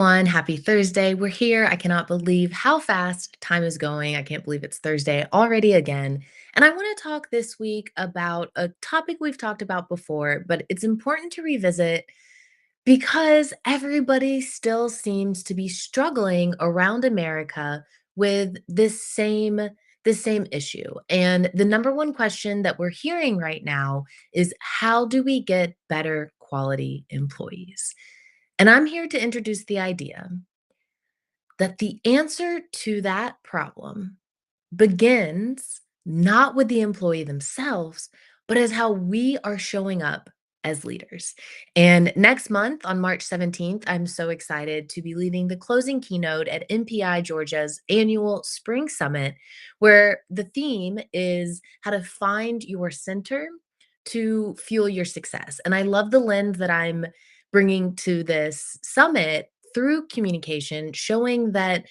Happy Thursday. We're here. I cannot believe how fast time is going. I can't believe it's Thursday already again. And I want to talk this week about a topic we've talked about before, but it's important to revisit because everybody still seems to be struggling around America with this same issue. And the number one question that we're hearing right now is how do we get better quality employees? And I'm here to introduce the idea that the answer to that problem begins not with the employee themselves, but as how we are showing up as leaders. And next month on March 17th, I'm so excited to be leading the closing keynote at MPI Georgia's annual Spring Summit, where the theme is how to find your center to fuel your success. And I love the lens that I'm bringing to this summit through communication, showing that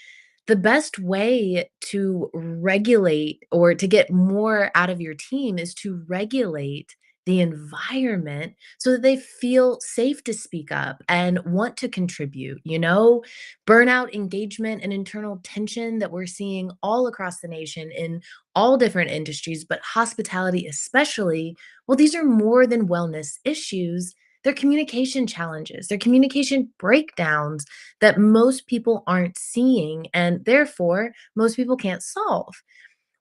the best way to regulate or to get more out of your team is to regulate the environment so that they feel safe to speak up and want to contribute. Burnout, engagement, and internal tension that we're seeing all across the nation in all different industries, but hospitality especially. Well, these are more than wellness issues. They're communication challenges, they're communication breakdowns that most people aren't seeing and therefore most people can't solve.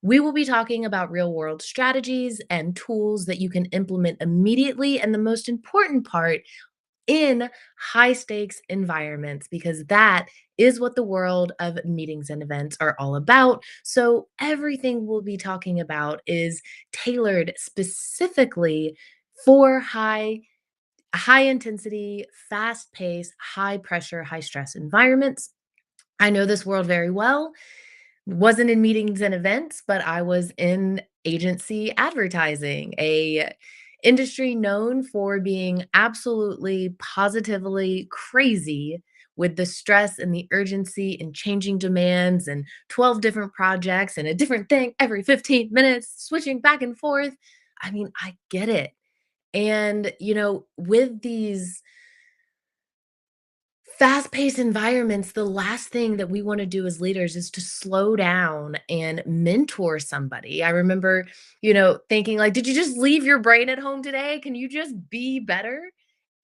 We will be talking about real world strategies and tools that you can implement immediately. And the most important part, in high stakes environments, because that is what the world of meetings and events are all about. So, everything we'll be talking about is tailored specifically for high intensity, fast paced, high pressure, high stress environments. I know this world very well. Wasn't in meetings and events, but I was in agency advertising, a industry known for being absolutely positively crazy with the stress and the urgency and changing demands and 12 different projects and a different thing every 15 minutes, switching back and forth. I mean, I get it. And, with these fast paced environments, the last thing that we want to do as leaders is to slow down and mentor somebody. I remember, thinking, like, did you just leave your brain at home today? Can you just be better?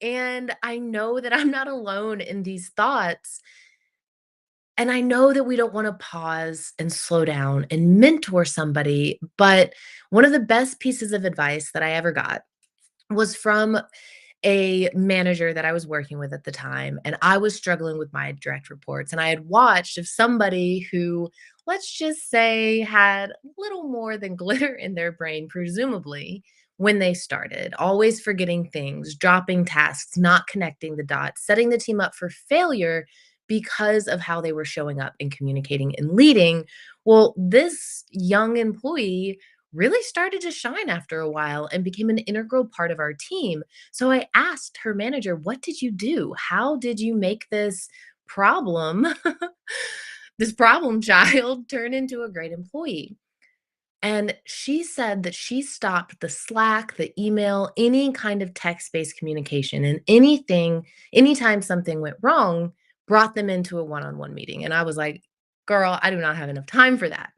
And I know that I'm not alone in these thoughts. And I know that we don't want to pause and slow down and mentor somebody. But one of the best pieces of advice that I ever got was from a manager that I was working with at the time, and I was struggling with my direct reports. And I had watched of somebody who, let's just say, had a little more than glitter in their brain, presumably, when they started, always forgetting things, dropping tasks, not connecting the dots, setting the team up for failure because of how they were showing up and communicating and leading. Well, this young employee really started to shine after a while and became an integral part of our team. So I asked her manager, "What did you do? How did you make this problem, this problem child, turn into a great employee?" And she said that she stopped the Slack, the email, any kind of text based communication, and anytime something went wrong, brought them into a one on one meeting. And I was like, girl, I do not have enough time for that.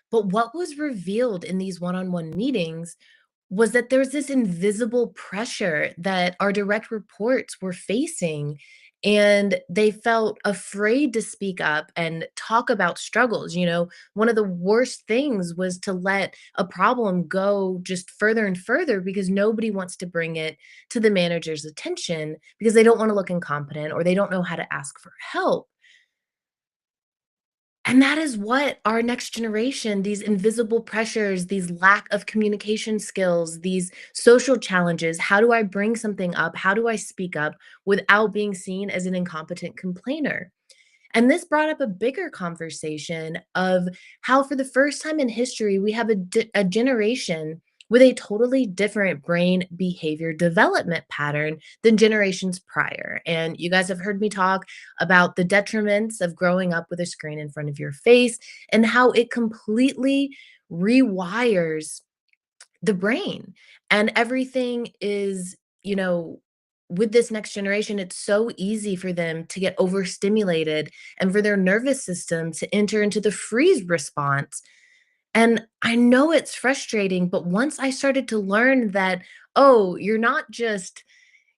But what was revealed in these one on one meetings was that there's this invisible pressure that our direct reports were facing. And they felt afraid to speak up and talk about struggles. One of the worst things was to let a problem go just further and further because nobody wants to bring it to the manager's attention because they don't want to look incompetent or they don't know how to ask for help. And that is what our next generation, these invisible pressures, these lack of communication skills, these social challenges. How do I bring something up? How do I speak up without being seen as an incompetent complainer? And this brought up a bigger conversation of how, for the first time in history, we have a generation with a totally different brain behavior development pattern than generations prior. And you guys have heard me talk about the detriments of growing up with a screen in front of your face and how it completely rewires the brain. And everything is, you know, with this next generation, it's so easy for them to get overstimulated and for their nervous system to enter into the freeze response. And I know it's frustrating, but once I started to learn that, oh, you're not just,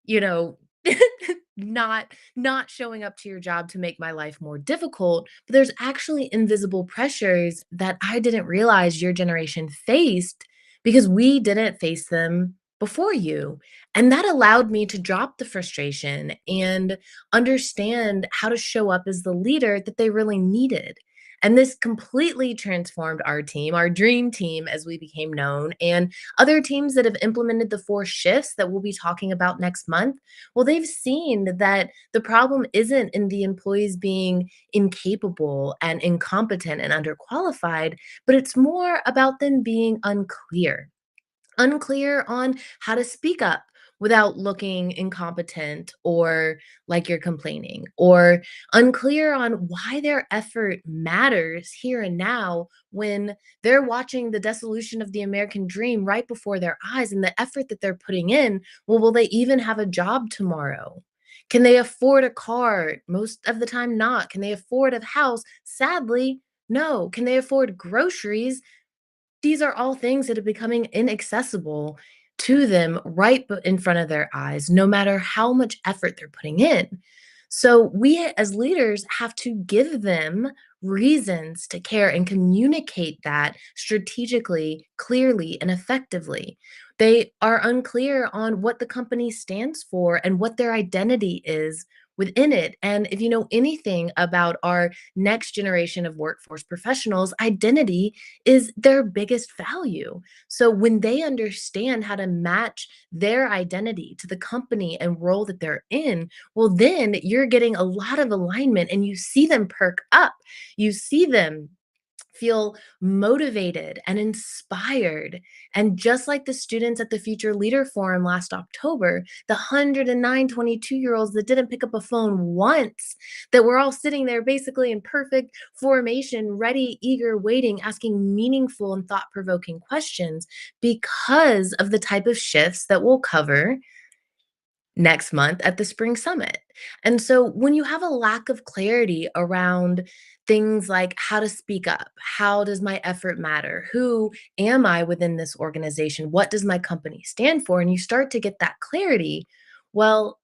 you know, not showing up to your job to make my life more difficult, but there's actually invisible pressures that I didn't realize your generation faced because we didn't face them before you. And that allowed me to drop the frustration and understand how to show up as the leader that they really needed. And this completely transformed our team, our dream team, as we became known, and other teams that have implemented the 4 shifts that we'll be talking about next month. Well, they've seen that the problem isn't in the employees being incapable and incompetent and underqualified, but it's more about them being unclear on how to speak up without looking incompetent or like you're complaining, or unclear on why their effort matters here and now when they're watching the dissolution of the American dream right before their eyes and the effort that they're putting in. Well, will they even have a job tomorrow? Can they afford a car? Most of the time, not. Can they afford a house? Sadly, no. Can they afford groceries? These are all things that are becoming inaccessible to them right in front of their eyes, no matter how much effort they're putting in. So, we as leaders have to give them reasons to care and communicate that strategically, clearly, and effectively. They are unclear on what the company stands for and what their identity is within it. And if you know anything about our next generation of workforce professionals, identity is their biggest value. So when they understand how to match their identity to the company and role that they're in, well, then you're getting a lot of alignment and you see them perk up. You see them feel motivated and inspired. And just like the students at the Future Leader Forum last October, the 109 22-year-olds that didn't pick up a phone once, that were all sitting there basically in perfect formation, ready, eager, waiting, asking meaningful and thought provoking questions because of the type of shifts that we'll cover next month at the spring summit. And so when you have a lack of clarity around things like how to speak up, how does my effort matter? Who am I within this organization? What does my company stand for? And you start to get that clarity. Well,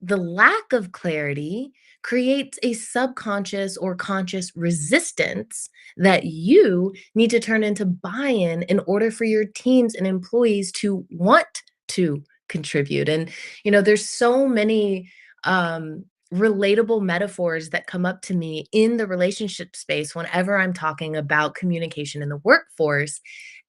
the lack of clarity creates a subconscious or conscious resistance that you need to turn into buy in order for your teams and employees to want to contribute. And, there's so many relatable metaphors that come up to me in the relationship space whenever I'm talking about communication in the workforce.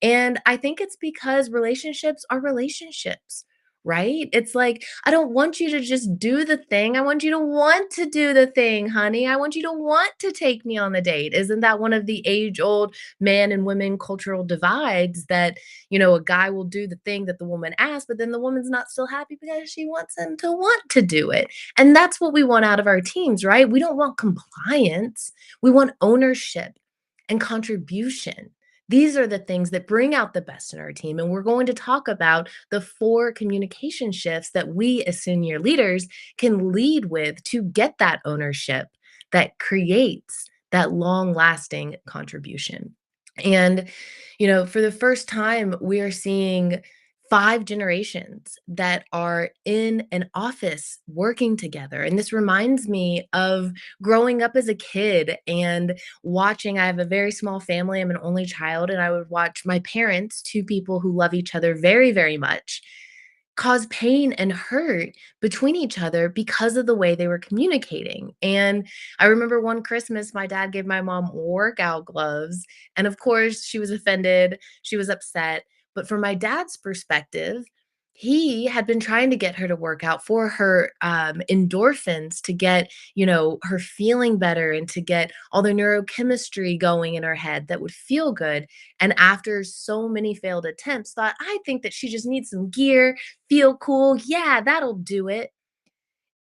And I think it's because relationships are relationships, right? It's like, I don't want you to just do the thing. I want you to want to do the thing, honey. I want you to want to take me on the date. Isn't that one of the age old man and women cultural divides that, a guy will do the thing that the woman asks, but then the woman's not still happy because she wants him to want to do it. And that's what we want out of our teams, right? We don't want compliance, we want ownership and contribution. These are the things that bring out the best in our team. And we're going to talk about the 4 communication shifts that we as senior leaders can lead with to get that ownership that creates that long lasting contribution. And, for the first time, we are seeing 5 generations that are in an office working together. And this reminds me of growing up as a kid and watching. I have a very small family. I'm an only child, and I would watch my parents, 2 people who love each other very, very much, cause pain and hurt between each other because of the way they were communicating. And I remember one Christmas, my dad gave my mom workout gloves. And of course, she was offended, she was upset. But from my dad's perspective, he had been trying to get her to work out for her endorphins to get, her feeling better and to get all the neurochemistry going in her head that would feel good. And after so many failed attempts, thought, I think that she just needs some gear, feel cool. Yeah, that'll do it.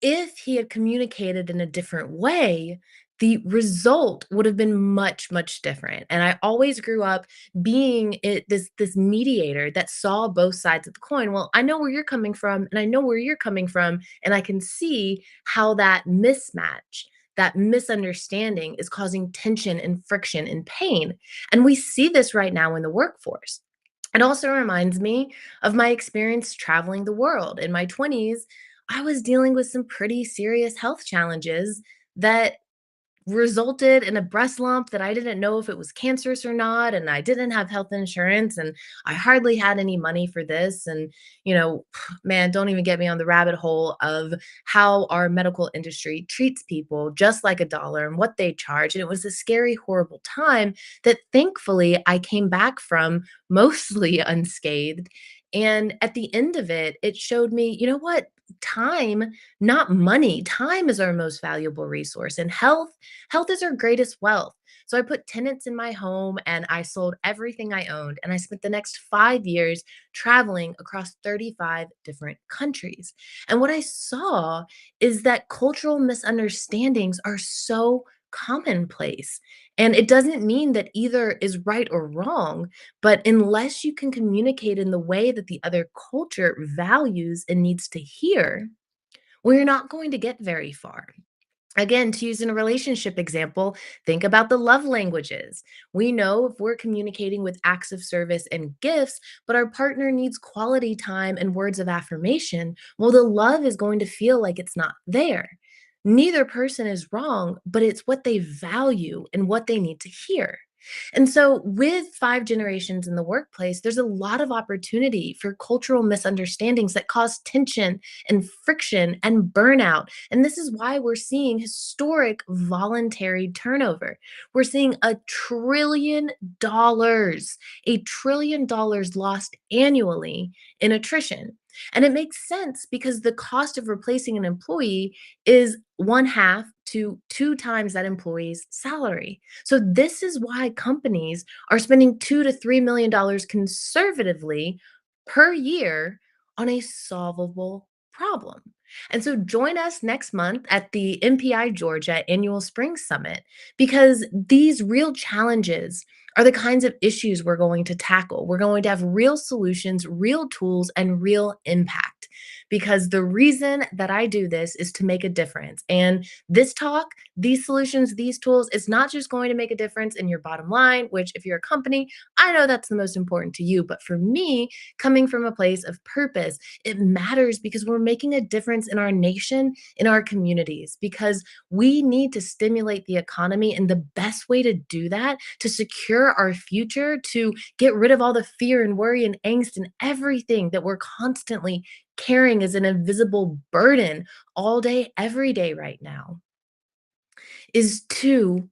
if he had communicated in a different way, the result would have been much, much different. And I always grew up being this mediator that saw both sides of the coin. Well, I know where you're coming from, and I know where you're coming from, and I can see how that mismatch, that misunderstanding is causing tension and friction and pain. And we see this right now in the workforce. It also reminds me of my experience traveling the world. In my 20s, I was dealing with some pretty serious health challenges that resulted in a breast lump that I didn't know if it was cancerous or not, and I didn't have health insurance, and I hardly had any money for this, and, you know, man, don't even get me on the rabbit hole of how our medical industry treats people just like a dollar and what they charge, and it was a scary, horrible time that thankfully I came back from mostly unscathed, and at the end of it, it showed me, you know what? Time, not money. Time is our most valuable resource, and health is our greatest wealth. So I put tenants in my home and I sold everything I owned. And I spent the next 5 years traveling across 35 different countries. And what I saw is that cultural misunderstandings are so commonplace. And it doesn't mean that either is right or wrong, but unless you can communicate in the way that the other culture values and needs to hear, well, you're not going to get very far. Again, to use in a relationship example, think about the love languages. We know if we're communicating with acts of service and gifts, but our partner needs quality time and words of affirmation, well, the love is going to feel like it's not there. Neither person is wrong, but it's what they value and what they need to hear. And so, with five generations in the workplace, there's a lot of opportunity for cultural misunderstandings that cause tension and friction and burnout. And this is why we're seeing historic voluntary turnover. We're seeing $1 trillion lost annually in attrition. And it makes sense because the cost of replacing an employee is one half to two times that employee's salary. So this is why companies are spending $2 to $3 million conservatively per year on a solvable problem. And so join us next month at the MPI Georgia Annual Spring Summit because these real challenges are the kinds of issues we're going to tackle. We're going to have real solutions, real tools, and real impact. Because the reason that I do this is to make a difference. And this talk, these solutions, these tools, it's not just going to make a difference in your bottom line, which, if you're a company, I know that's the most important to you. But for me, coming from a place of purpose, it matters because we're making a difference in our nation, in our communities, because we need to stimulate the economy. And the best way to do that, to secure our future, to get rid of all the fear and worry and angst and everything that we're constantly carrying as an invisible burden all day, every day right now, is to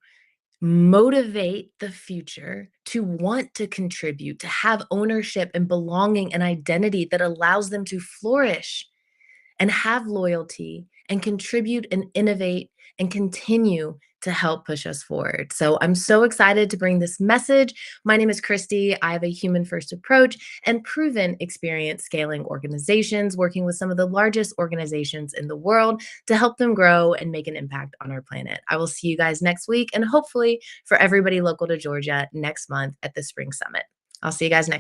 motivate the future to want to contribute, to have ownership and belonging and identity that allows them to flourish and have loyalty and contribute and innovate and continue to help push us forward. So I'm so excited to bring this message. My name is Christy. I have a human first approach and proven experience scaling organizations, working with some of the largest organizations in the world to help them grow and make an impact on our planet. I will see you guys next week and hopefully for everybody local to Georgia next month at the Spring Summit. I'll see you guys next